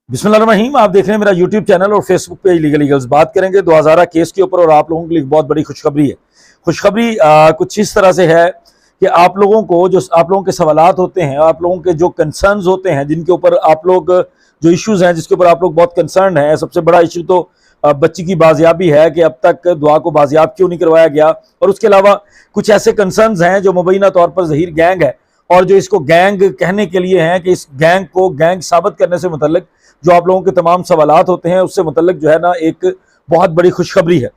बिस्मिल्लाहिर्रहमानिर्रहीम। आप देख रहे हैं मेरा यूट्यूब चैनल और फेसबुक पेज लीगल ईगल्स। बात करेंगे 2000 केस के ऊपर और आप लोगों के लिए बहुत बड़ी खुशखबरी है। खुशखबरी कुछ इस तरह से है कि आप लोगों को जो आप लोगों के सवालात होते हैं, आप लोगों के जो कंसर्न्स होते हैं, जिनके ऊपर आप लोग जो इश्यूज हैं जिसके ऊपर आप लोग बहुत कंसर्न हैं, सबसे बड़ा इशू तो बच्ची की बाजियाबी है कि अब तक दुआ को बाजियाब क्यों नहीं करवाया गया। और उसके अलावा कुछ ऐसे कंसर्न्स हैं जो मुबैना तौर पर ज़हीर गैंग है और जो इसको गैंग कहने के लिए हैं कि इस गैंग को गैंग साबित करने से मुतल्लिक जो आप लोगों के तमाम सवालात होते हैं उससे मुतल्लिक जो है ना एक बहुत बड़ी खुशखबरी है।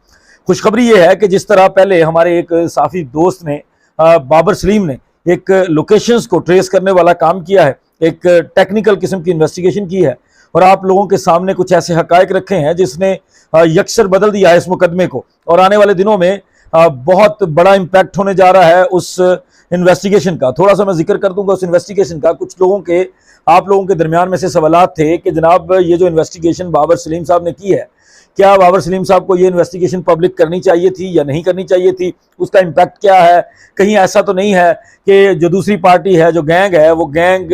खुशखबरी ये है कि जिस तरह पहले हमारे एक साफी दोस्त ने बाबर सलीम ने एक लोकेशंस को ट्रेस करने वाला काम किया है, एक टेक्निकल किस्म की इन्वेस्टिगेशन की है और आप लोगों के सामने कुछ ऐसे हकायक रखे हैं जिसने यकसर बदल दिया है इस मुकदमे को। और आने वाले दिनों में बहुत बड़ा इम्पैक्ट होने जा रहा है उस इन्वेस्टिगेशन का। थोड़ा सा मैं जिक्र कर दूंगा उस इन्वेस्टिगेशन का। कुछ लोगों के आप लोगों के दरमियान में से सवालात थे कि जनाब ये जो इन्वेस्टिगेशन बाबर सलीम साहब ने की है, क्या बाबर सलीम साहब को ये इन्वेस्टिगेशन पब्लिक करनी चाहिए थी या नहीं करनी चाहिए थी, उसका इम्पैक्ट क्या है। कहीं ऐसा तो नहीं है कि जो दूसरी पार्टी है, जो गैंग है, वो गैंग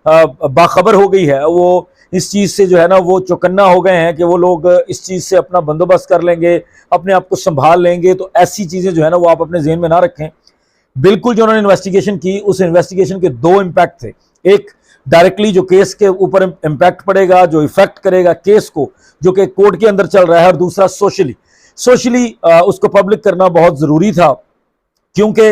बाखबर हो गई है, वो इस चीज़ से जो है ना वो चौकन्ना हो गए हैं कि वो लोग इस चीज़ से अपना बंदोबस्त कर लेंगे, अपने आप को संभाल लेंगे। तो ऐसी चीज़ें जो है ना वो आप अपने जहन में ना रखें। बिल्कुल जो उन्होंने इन्वेस्टिगेशन की, उस इन्वेस्टिगेशन के दो इम्पैक्ट थे। एक डायरेक्टली जो केस के ऊपर इम्पैक्ट पड़ेगा, जो इफेक्ट करेगा केस को, जो कि कोर्ट के अंदर चल रहा है, और दूसरा सोशली उसको पब्लिक करना बहुत ज़रूरी था। क्योंकि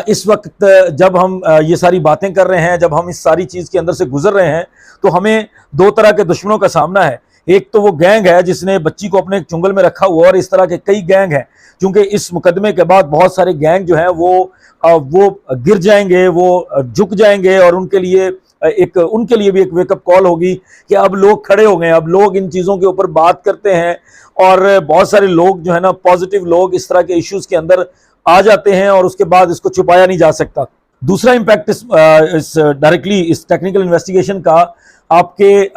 इस वक्त जब हम ये सारी बातें कर रहे हैं, जब हम इस सारी चीज़ के अंदर से गुजर रहे हैं, तो हमें दो तरह के दुश्मनों का सामना है। एक तो वो गैंग है जिसने बच्ची को अपने चुंगल में रखा हुआ, और इस तरह के कई गैंग हैं। क्योंकि इस मुकदमे के बाद बहुत सारे गैंग जो हैं वो गिर जाएंगे, वो झुक जाएंगे, और उनके लिए भी एक वेकअप कॉल होगी कि अब लोग खड़े हो गए, अब लोग इन चीज़ों के ऊपर बात करते हैं। और बहुत सारे लोग जो है ना, पॉजिटिव लोग इस तरह के इश्यूज के अंदर आ जाते हैं और उसके बाद इसको छुपाया नहीं जा सकता। दूसरा इम्पैक्ट इस डायरेक्टली इस टेक्निकल इन्वेस्टिगेशन का आपके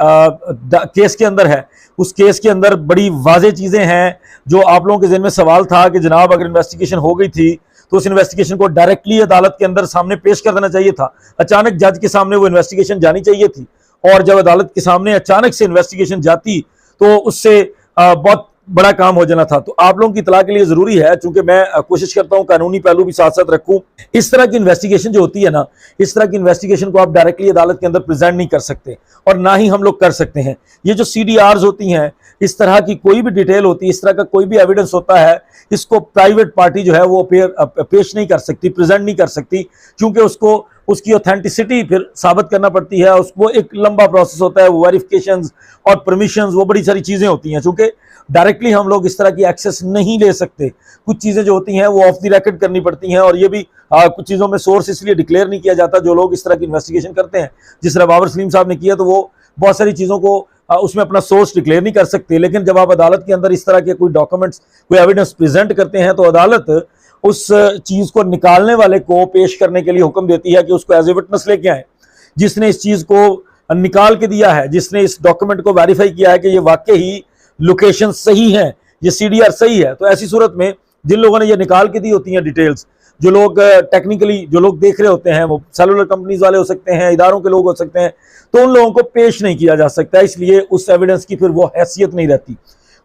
केस के अंदर है। उस केस के अंदर बड़ी वाज़ेह चीज़ें हैं जो आप लोगों के ज़हन में सवाल था कि जनाब अगर इन्वेस्टिगेशन हो गई थी तो उस इन्वेस्टिगेशन को डायरेक्टली अदालत के अंदर सामने पेश कर देना चाहिए था। अचानक जज के सामने वो इन्वेस्टिगेशन जानी चाहिए थी, और जब अदालत के सामने अचानक से इन्वेस्टिगेशन जाती तो उससे बहुत बड़ा काम हो जाना था। तो आप लोगों की इतला के लिए जरूरी है, चूंकि मैं कोशिश करता हूं कानूनी पहलू भी साथ साथ रखूं। इस तरह की इन्वेस्टिगेशन जो होती है ना, इस तरह की इन्वेस्टिगेशन को आप डायरेक्टली अदालत के अंदर प्रेजेंट नहीं कर सकते, और ना ही हम लोग कर सकते हैं। ये जो CDRs होती हैं, इस तरह की कोई भी डिटेल होती है, इस तरह का कोई भी एविडेंस होता है, इसको प्राइवेट पार्टी जो है वो पेश नहीं कर सकती, प्रेजेंट नहीं कर सकती, क्योंकि उसको उसकी ऑथेंटिसिटी फिर साबित करना पड़ती है। उसको एक लंबा प्रोसेस होता है, वो वेरिफिकेशंस और परमिशंस, वो बड़ी सारी चीज़ें होती हैं। चूँकि डायरेक्टली हम लोग इस तरह की एक्सेस नहीं ले सकते, कुछ चीज़ें जो होती हैं वो ऑफ द रिकॉर्ड करनी पड़ती हैं, और ये भी कुछ चीज़ों में सोर्स इसलिए डिक्लेयर नहीं किया जाता। जो लोग इस तरह की इन्वेस्टिगेशन करते हैं, जिस तरह बाबर सलीम साहब ने किया, तो वो बहुत सारी चीज़ों को उसमें अपना सोर्स डिक्लेयर नहीं कर सकते। लेकिन जब आप अदालत के अंदर इस तरह के कोई डॉक्यूमेंट्स, कोई एविडेंस प्रेजेंट करते हैं, तो अदालत उस चीज़ को निकालने वाले को पेश करने के लिए हुक्म देती है कि उसको एज ए विटनेस लेके आए, जिसने इस चीज़ को निकाल के दिया है, जिसने इस डॉक्यूमेंट को वेरीफाई किया है कि ये वाकई ही लोकेशन सही है, ये CDR सही है। तो ऐसी सूरत में जिन लोगों ने ये निकाल के दी होती हैं डिटेल्स, जो लोग टेक्निकली जो लोग देख रहे होते हैं, वो सेलुलर कंपनीज वाले हो सकते हैं, इदारों के लोग हो सकते हैं, तो उन लोगों को पेश नहीं किया जा सकता। इसलिए उस एविडेंस की फिर वो हैसियत नहीं रहती।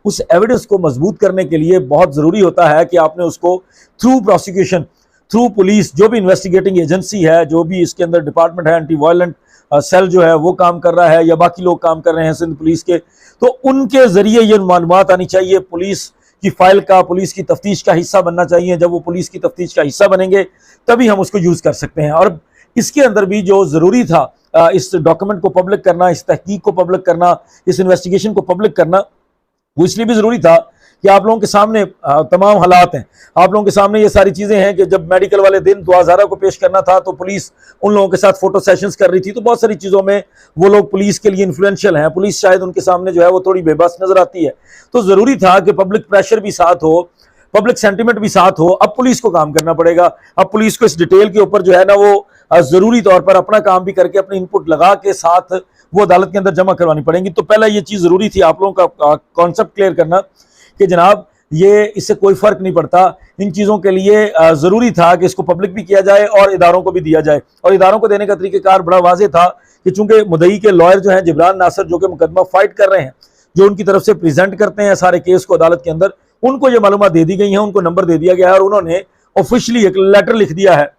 उस एविडेंस को मजबूत करने के लिए बहुत ज़रूरी होता है कि आपने उसको थ्रू प्रोसिक्यूशन, थ्रू पुलिस, जो भी इन्वेस्टिगेटिंग एजेंसी है, जो भी इसके अंदर डिपार्टमेंट है, एंटी वायलेंट सेल जो है वो काम कर रहा है, या बाकी लोग काम कर रहे हैं सिंध पुलिस के, तो उनके ज़रिए ये मालूमात आनी चाहिए। पुलिस की फाइल का, पुलिस की तफ्तीश का हिस्सा बनना चाहिए। जब वो पुलिस की तफ्तीश का हिस्सा बनेंगे तभी हम उसको यूज़ कर सकते हैं। और इसके अंदर भी जो ज़रूरी था, इस डॉक्यूमेंट को पब्लिक करना, इस तहकीक को पब्लिक करना, इस इन्वेस्टिगेशन को पब्लिक करना, वो इसलिए भी ज़रूरी था कि आप लोगों के सामने तमाम हालात हैं, आप लोगों के सामने ये सारी चीज़ें हैं कि जब मेडिकल वाले दिन दुआ ज़हरा को पेश करना था तो पुलिस उन लोगों के साथ फ़ोटो सेशंस कर रही थी। तो बहुत सारी चीज़ों में वो लोग पुलिस के लिए इन्फ्लुएंशियल हैं, पुलिस शायद उनके सामने जो है वो थोड़ी बेबस नज़र आती है। तो ज़रूरी था कि पब्लिक प्रेशर भी साथ हो, पब्लिक सेंटिमेंट भी साथ हो। अब पुलिस को काम करना पड़ेगा। अब पुलिस को इस डिटेल के ऊपर जो है ना वो ज़रूरी तौर पर अपना काम भी करके, अपने इनपुट लगा के साथ वो अदालत के अंदर जमा करवानी पड़ेंगी। तो पहला ये चीज़ ज़रूरी थी आप लोगों का कॉन्सेप्ट क्लियर करना कि जनाब ये इससे कोई फ़र्क नहीं पड़ता। इन चीज़ों के लिए ज़रूरी था कि इसको पब्लिक भी किया जाए और इदारों को भी दिया जाए। और इदारों को देने का तरीक़ेकार बड़ा वाज़ेह था कि चूंकि मुद्दई के लॉयर जो हैं जिब्रान नासिर, जो कि मुकदमा फाइट कर रहे हैं, जो उनकी तरफ से प्रेजेंट करते हैं सारे केस को अदालत के अंदर, उनको ये मालूमात दे दी गई हैं, उनको नंबर दे दिया गया है और उन्होंने ऑफिशियली एक लेटर लिख दिया है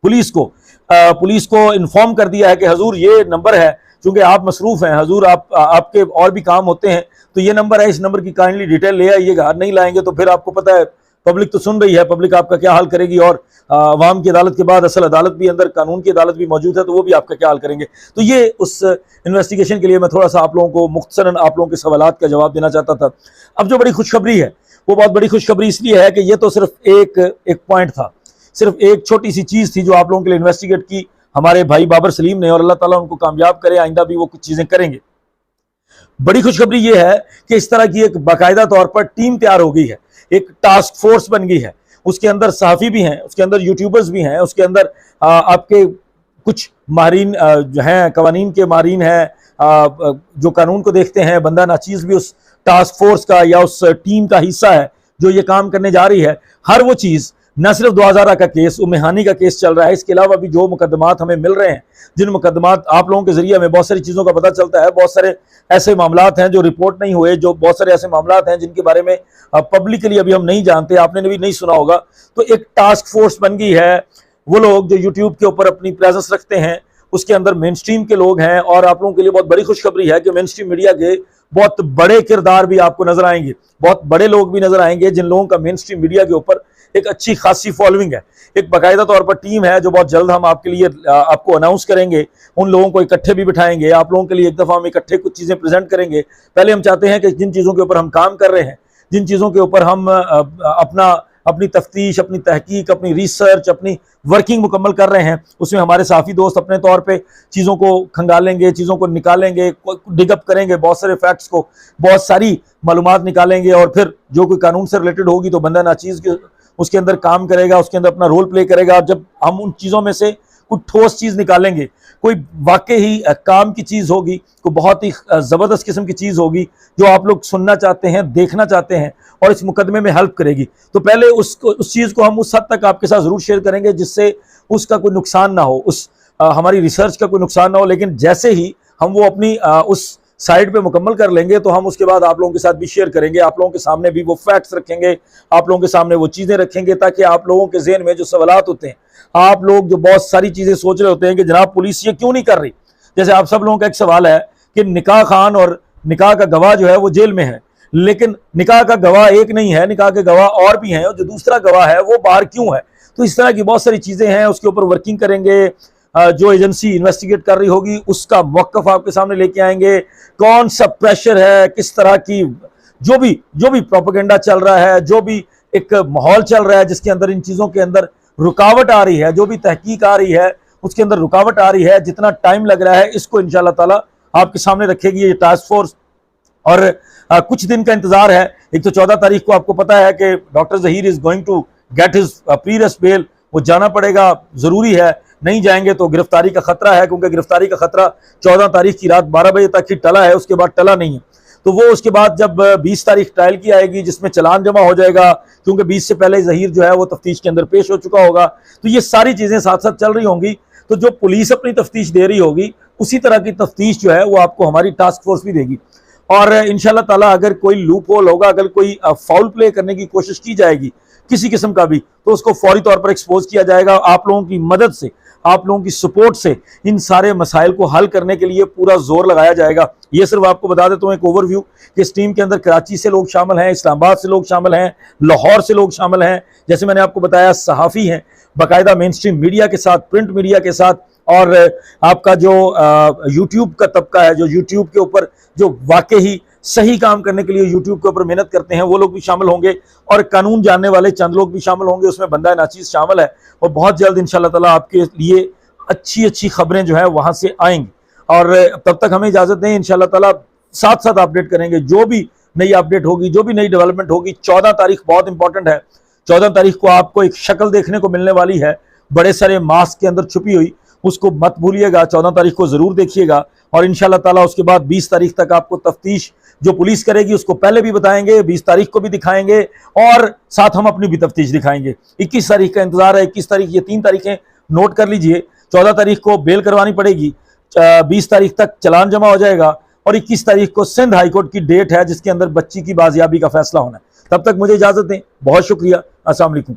पुलिस को इन्फॉर्म कर दिया है कि हजूर ये नंबर है, क्योंकि आप मसरूफ हैं हजूर, आपके और भी काम होते हैं, तो ये नंबर है, इस नंबर की काइंडली डिटेल ले आइएगा। नहीं लाएंगे तो फिर आपको पता है पब्लिक तो सुन रही है, पब्लिक आपका क्या हाल करेगी, और अवाम की अदालत के बाद असल अदालत भी अंदर, कानून की अदालत भी मौजूद है, तो वो भी आपका क्या हाल करेंगे। तो ये उस इन्वेस्टिगेशन के लिए मैं थोड़ा सा आप लोगों को मुख्तसरन आप लोगों के सवालात का जवाब देना चाहता था। अब जो बड़ी खुशखबरी है वो बहुत बड़ी खुशखबरी इसलिए है कि ये तो सिर्फ एक पॉइंट था, सिर्फ एक छोटी सी चीज थी जो आप लोगों के लिए इन्वेस्टिगेट की हमारे भाई बाबर सलीम ने, और अल्लाह ताला उनको कामयाब करे, आइंदा भी वो कुछ चीजें करेंगे। बड़ी खुशखबरी ये है कि इस तरह की एक बाकायदा तौर पर टीम तैयार हो गई है, एक टास्क फोर्स बन गई है, उसके अंदर सहाफी भी हैं, उसके अंदर यूट्यूबर्स भी हैं, उसके अंदर आपके कुछ माहिरीन जो हैं, कवानीन के माहिरीन हैं, जो कानून को देखते हैं। बंदा नाचीज भी उस टास्क फोर्स का या उस टीम का हिस्सा है जो ये काम करने जा रही है। हर वो चीज़, न सिर्फ 2000 का केस, उम्मेहानी का केस चल रहा है, इसके अलावा भी जो मुकदमात हमें मिल रहे हैं, जिन मुकदमात आप लोगों के जरिए हमें बहुत सारी चीज़ों का पता चलता है, बहुत सारे ऐसे मामलात हैं जो रिपोर्ट नहीं हुए, जो बहुत सारे ऐसे मामलात हैं जिनके बारे में पब्लिकली अभी हम नहीं जानते, आपने भी नहीं सुना होगा। तो एक टास्क फोर्स बन गई है, वो लोग जो यूट्यूब के ऊपर अपनी प्रेजेंस रखते हैं, उसके अंदर मेन स्ट्रीम के लोग हैं, और आप लोगों के लिए बहुत बड़ी खुशखबरी है कि मेन स्ट्रीम मीडिया के बहुत बड़े किरदार भी आपको नजर आएंगे, बहुत बड़े लोग भी नजर आएंगे, जिन लोगों का मेन स्ट्रीम मीडिया के ऊपर एक अच्छी खासी फॉलोइंग है, एक बाकायदा तौर पर टीम है, जो बहुत जल्द हम आपके लिए आपको अनाउंस करेंगे। उन लोगों को इकट्ठे भी बिठाएंगे, आप लोगों के लिए एक दफ़ा हम इकट्ठे कुछ चीज़ें प्रेजेंट करेंगे। पहले हम चाहते हैं कि जिन चीज़ों के ऊपर हम काम कर रहे हैं, जिन चीज़ों के ऊपर हम अपनी तफ्तीश, अपनी तहकीक, अपनी रिसर्च, अपनी वर्किंग मुकम्मल कर रहे हैं, उसमें हमारे साफी दोस्त अपने तौर पे चीज़ों को खंगालेंगे, चीज़ों को निकालेंगे, डिगअप करेंगे, बहुत सारे फैक्ट्स को, बहुत सारी मालूमात निकालेंगे, और फिर जो कोई कानून से रिलेटेड होगी तो बंदा नाचीज़ के उसके अंदर काम करेगा, उसके अंदर अपना रोल प्ले करेगा। और जब हम उन चीज़ों में से कुछ ठोस चीज़ निकालेंगे, कोई वाकई ही काम की चीज़ होगी, कोई बहुत ही ज़बरदस्त किस्म की चीज़ होगी जो आप लोग सुनना चाहते हैं, देखना चाहते हैं, और इस मुकदमे में हेल्प करेगी, तो पहले उस चीज़ को हम उस हद तक आपके साथ ज़रूर शेयर करेंगे जिससे उसका कोई नुकसान ना हो, हमारी रिसर्च का कोई नुकसान ना हो। लेकिन जैसे ही हम वो अपनी उस साइड पे मुकम्मल कर लेंगे तो हम उसके बाद आप लोगों के साथ भी शेयर करेंगे, आप लोगों के सामने भी वो फैक्ट्स रखेंगे, आप लोगों के सामने वो चीज़ें रखेंगे, ताकि आप लोगों के ज़हन में जो सवालात होते हैं, आप लोग जो बहुत सारी चीज़ें सोच रहे होते हैं कि जनाब पुलिस ये क्यों नहीं कर रही। जैसे आप सब लोगों का एक सवाल है कि निकाह खान और निकाह का गवाह जो है वो जेल में है, लेकिन निकाह का गवाह एक नहीं है, निकाह के गवाह और भी हैं, और जो दूसरा गवाह है वो बाहर क्यों है। तो इस तरह की बहुत सारी चीज़ें हैं, उसके ऊपर वर्किंग करेंगे। जो एजेंसी इन्वेस्टिगेट कर रही होगी उसका मौक़िफ़ आपके सामने लेके आएंगे, कौन सा प्रेशर है, किस तरह की जो भी प्रोपेगेंडा चल रहा है, जो भी एक माहौल चल रहा है जिसके अंदर इन चीज़ों के अंदर रुकावट आ रही है, जो भी तहकीक आ रही है उसके अंदर रुकावट आ रही है, जितना टाइम लग रहा है, इसको इंशाअल्लाह ताला आपके सामने रखेगी ये टास्क फोर्स। और कुछ दिन का इंतजार है। एक तो 14 तारीख को आपको पता है कि doctor Zaheer is going to get his previous bail, वो जाना पड़ेगा, ज़रूरी है, नहीं जाएंगे तो गिरफ्तारी का खतरा है, क्योंकि गिरफ्तारी का खतरा 14 तारीख की रात 12 बजे तक ही टला है, उसके बाद टला नहीं है। तो वो उसके बाद जब 20 तारीख ट्रायल की आएगी जिसमें चलान जमा हो जाएगा, क्योंकि 20 से पहले ज़हीर जो है वो तफ्तीश के अंदर पेश हो चुका होगा। तो ये सारी चीज़ें साथ साथ चल रही होंगी। तो जो पुलिस अपनी तफ्तीश दे रही होगी उसी तरह की तफ्तीश जो है वो आपको हमारी टास्क फोर्स भी देगी। और इंशाल्लाह ताला अगर कोई लूप होल होगा, अगर कोई फाउल प्ले करने की कोशिश की जाएगी किसी किस्म का भी, तो उसको फौरी तौर पर एक्सपोज किया जाएगा। आप लोगों की मदद से, आप लोगों की सपोर्ट से इन सारे मसाइल को हल करने के लिए पूरा जोर लगाया जाएगा। ये सिर्फ आपको बता देता हूँ एक ओवरव्यू कि इस टीम के अंदर कराची से लोग शामिल हैं, इस्लामाबाद से लोग शामिल हैं, लाहौर से लोग शामिल हैं, जैसे मैंने आपको बताया सहाफ़ी हैं, बाकायदा मेन स्ट्रीम मीडिया के साथ, प्रिंट मीडिया के साथ, और आपका जो यूट्यूब का तबका है, जो यूट्यूब के ऊपर जो वाकई ही सही काम करने के लिए यूट्यूब के ऊपर मेहनत करते हैं, वो लोग भी शामिल होंगे, और कानून जानने वाले चंद लोग भी शामिल होंगे, उसमें बंदा नाचीज़ शामिल है। और बहुत जल्द इंशाल्लाह ताला आपके लिए अच्छी अच्छी खबरें जो है वहाँ से आएंगी। और तब तक हमें इजाज़त दें, इंशाल्लाह ताला साथ साथ अपडेट करेंगे, जो भी नई अपडेट होगी, जो भी नई डेवलपमेंट होगी। 14 तारीख बहुत इंपॉर्टेंट है। 14 तारीख को आपको एक शक्ल देखने को मिलने वाली है, बड़े सारे मास्क के अंदर छुपी हुई, उसको मत भूलिएगा, 14 तारीख को ज़रूर देखिएगा। और इंशाल्लाह ताला उसके बाद 20 तारीख तक आपको तफ्तीश जो पुलिस करेगी उसको पहले भी बताएंगे, 20 तारीख को भी दिखाएंगे, और साथ हम अपनी भी तफ्तीश दिखाएंगे। 21 तारीख का इंतजार है, 21 तारीख, ये 3 तारीखें नोट कर लीजिए। 14 तारीख को बेल करवानी पड़ेगी, 20 तारीख तक चालान जमा हो जाएगा और 21 तारीख को सिंध हाईकोर्ट की डेट है जिसके अंदर बच्ची की बाजियाबी का फैसला होना है। तब तक मुझे इजाजत दें, बहुत शुक्रिया, अस्सलाम वालेकुम।